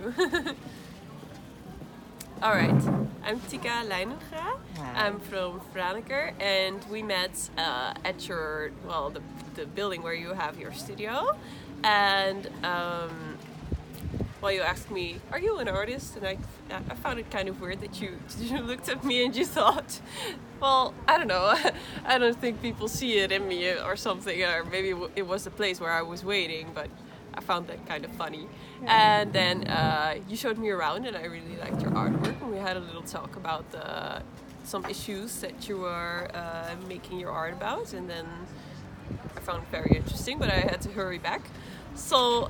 you. All right, I'm Tika Leinenga. I'm from Franeker, and we met at your the building where you have your studio, and you asked me, "Are you an artist?" And I found it kind of weird that you looked at me and you thought, well, I don't know, I don't think people see it in me or something, or maybe it was the place where I was waiting, but I found that kind of funny. And then you showed me around, and I really liked your artwork, and we had a little talk about some issues that you were making your art about, and then I found it very interesting, but I had to hurry back. So,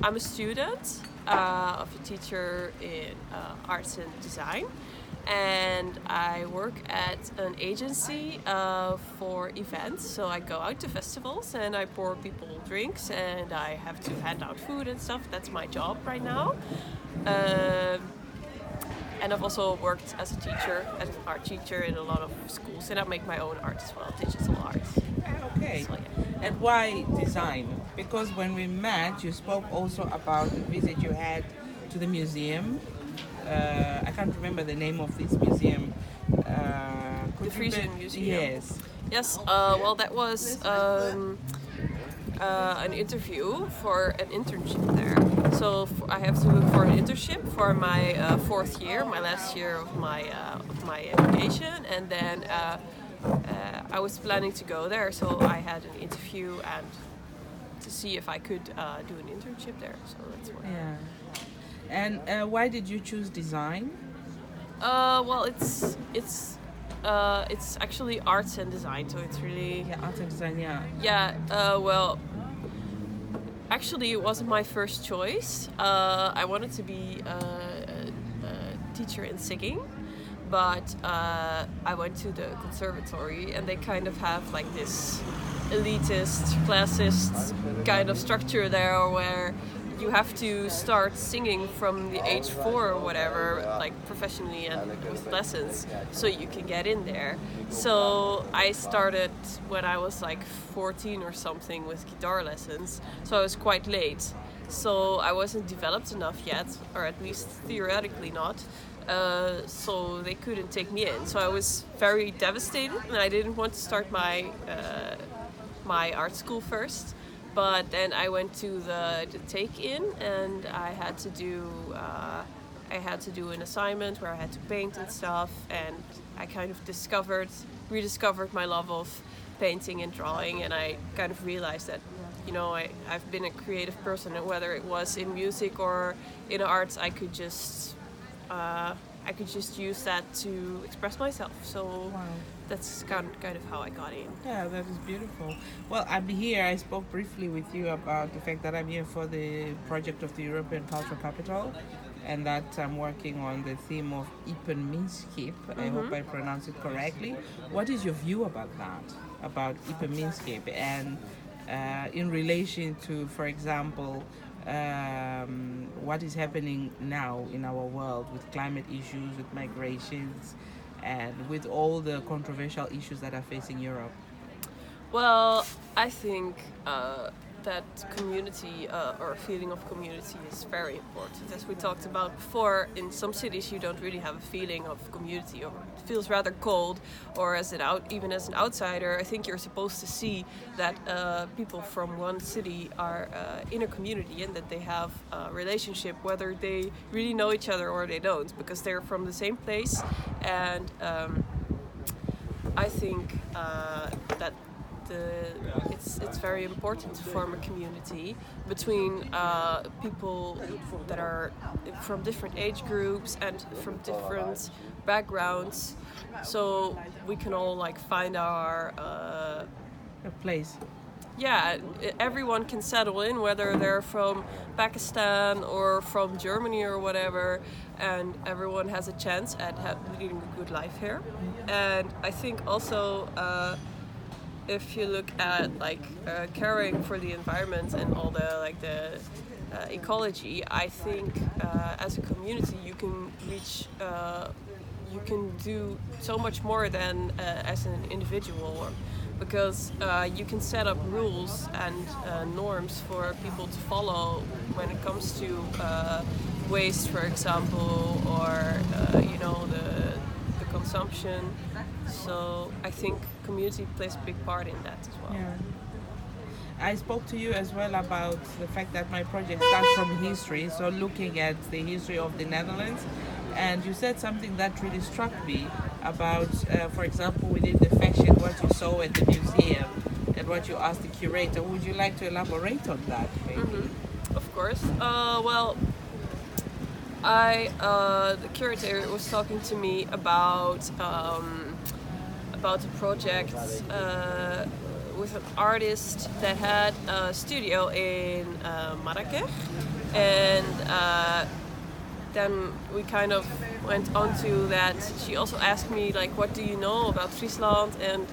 I'm a student of a teacher in arts and design, and I work at an agency for events. So I go out to festivals and I pour people drinks, and I have to hand out food and stuff. That's my job right now. And I've also worked as a teacher, as an art teacher in a lot of schools, and I make my own art as well, digital art. Okay. So, yeah. And why design? Because when we met, you spoke also about the visit you had to the museum. I can't remember the name of this museum. The Frisian Museum. Yes. Yes. That was an interview for an internship there. So I have to look for an internship for my fourth year, my last year of my education, and then I was planning to go there. So I had an interview and to see if I could do an internship there. So that's why. Yeah. And why did you choose design? It's actually arts and design, so it's really Arts and design. Yeah. Yeah. Actually, it wasn't my first choice. I wanted to be a teacher in singing, but I went to the conservatory, and they kind of have like this elitist, classist kind of structure there, where you have to start singing from the age 4 or whatever, like professionally and with lessons, so you can get in there. So I started when I was like 14 or something with guitar lessons, so I was quite late. So I wasn't developed enough yet, or at least theoretically not. So they couldn't take me in. So I was very devastated, and I didn't want to start my art school first. But then I went to the take-in, and I had to do an assignment where I had to paint and stuff, and I kind of rediscovered my love of painting and drawing, and I kind of realized that, I've been a creative person, and whether it was in music or in arts, I could just use that to express myself. So. Wow. That's kind of how I got in. Yeah, that is beautiful. Well, I'm here. I spoke briefly with you about the fact that I'm here for the project of the European Cultural Capital, and that I'm working on the theme of Ipenminskip. I hope I pronounce it correctly. What is your view about that, about Ipenminskip, and in relation to, for example, what is happening now in our world with climate issues, with migrations, and with all the controversial issues that are facing Europe? Well, I think that community or feeling of community is very important. As we talked about before, in some cities you don't really have a feeling of community, or it feels rather cold, or even as an outsider, I think you're supposed to see that people from one city are in a community, and that they have a relationship, whether they really know each other or they don't, because they're from the same place. And I think that it's very important to form a community between people that are from different age groups and from different backgrounds, so we can all find our place. Yeah, everyone can settle in, whether they're from Pakistan or from Germany or whatever, and everyone has a chance at leading a good life here. And I think also if you look at caring for the environment and all the ecology, I think as a community you can reach, you can do so much more than as an individual, because you can set up rules and norms for people to follow when it comes to waste, for example, or the consumption. So I think community plays a big part in that as well. Yeah. I spoke to you as well about the fact that my project starts from history, so looking at the history of the Netherlands. And you said something that really struck me about, for example, within the fashion, what you saw at the museum and what you asked the curator. Would you like to elaborate on that, maybe? Mm-hmm. Of course. The curator was talking to me about a project with an artist that had a studio in Marrakech, and then we kind of went on to that. She also asked me, like, what do you know about Friesland, and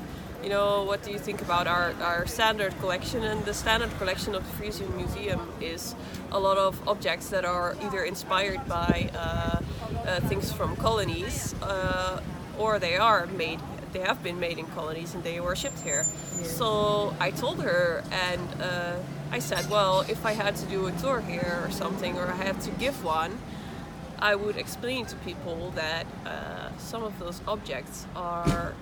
what do you think about our standard collection? And the standard collection of the Frisian Museum is a lot of objects that are either inspired by things from colonies, or they have been made in colonies and they were shipped here. Yeah. So I told her, and I said, well, if I had to do a tour here or something, or I had to give one, I would explain to people that some of those objects are,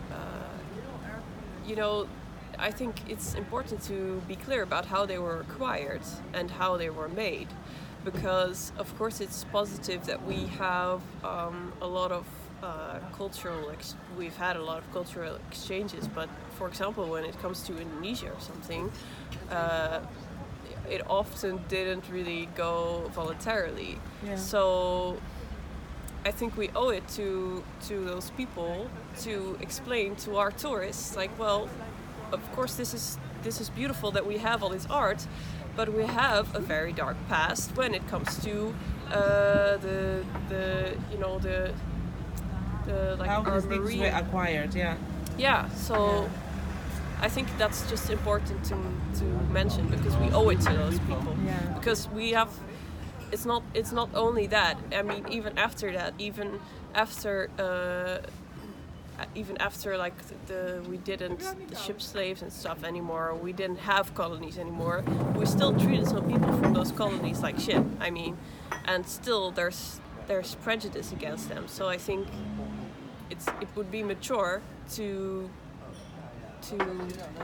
I think it's important to be clear about how they were acquired and how they were made, because of course it's positive that we have a lot of we've had a lot of cultural exchanges, but for example, when it comes to Indonesia or something, it often didn't really go voluntarily. Yeah. So I think we owe it to those people to explain to our tourists, like, well, of course this is beautiful that we have all this art, but we have a very dark past when it comes to the like how our these things marine. were acquired. Yeah, so I think that's just important to mention, because we owe it to those people. Yeah. Because we have, it's not only that. I mean, even after that, even after like we didn't ship slaves and stuff anymore, we didn't have colonies anymore, we still treated some people from those colonies like shit. I mean, and still there's prejudice against them. So I think it would be mature to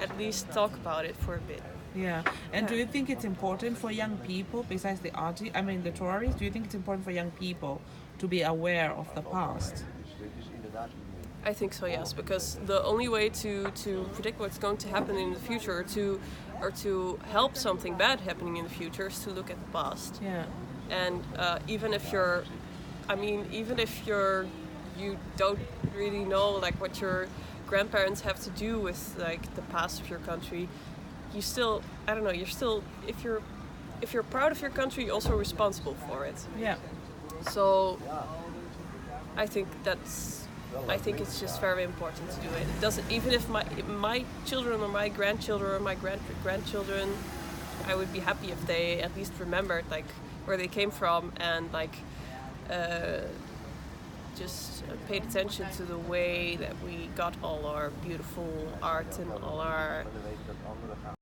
at least talk about it for a bit. Yeah. And do you think it's important for young people, besides the the tourists, do you think it's important for young people to be aware of the past? I think so, yes, because the only way to predict what's going to happen in the future, or to help something bad happening in the future, is to look at the past. Yeah. And even if you don't really know like what your grandparents have to do with like the past of your country, you still, I don't know, you're still, if you're proud of your country, you're also responsible for it. Yeah. So I think it's just very important to do it. It doesn't, even if my children or my grandchildren or my grandchildren, I would be happy if they at least remembered like where they came from, and like just paid attention to the way that we got all our beautiful art and all our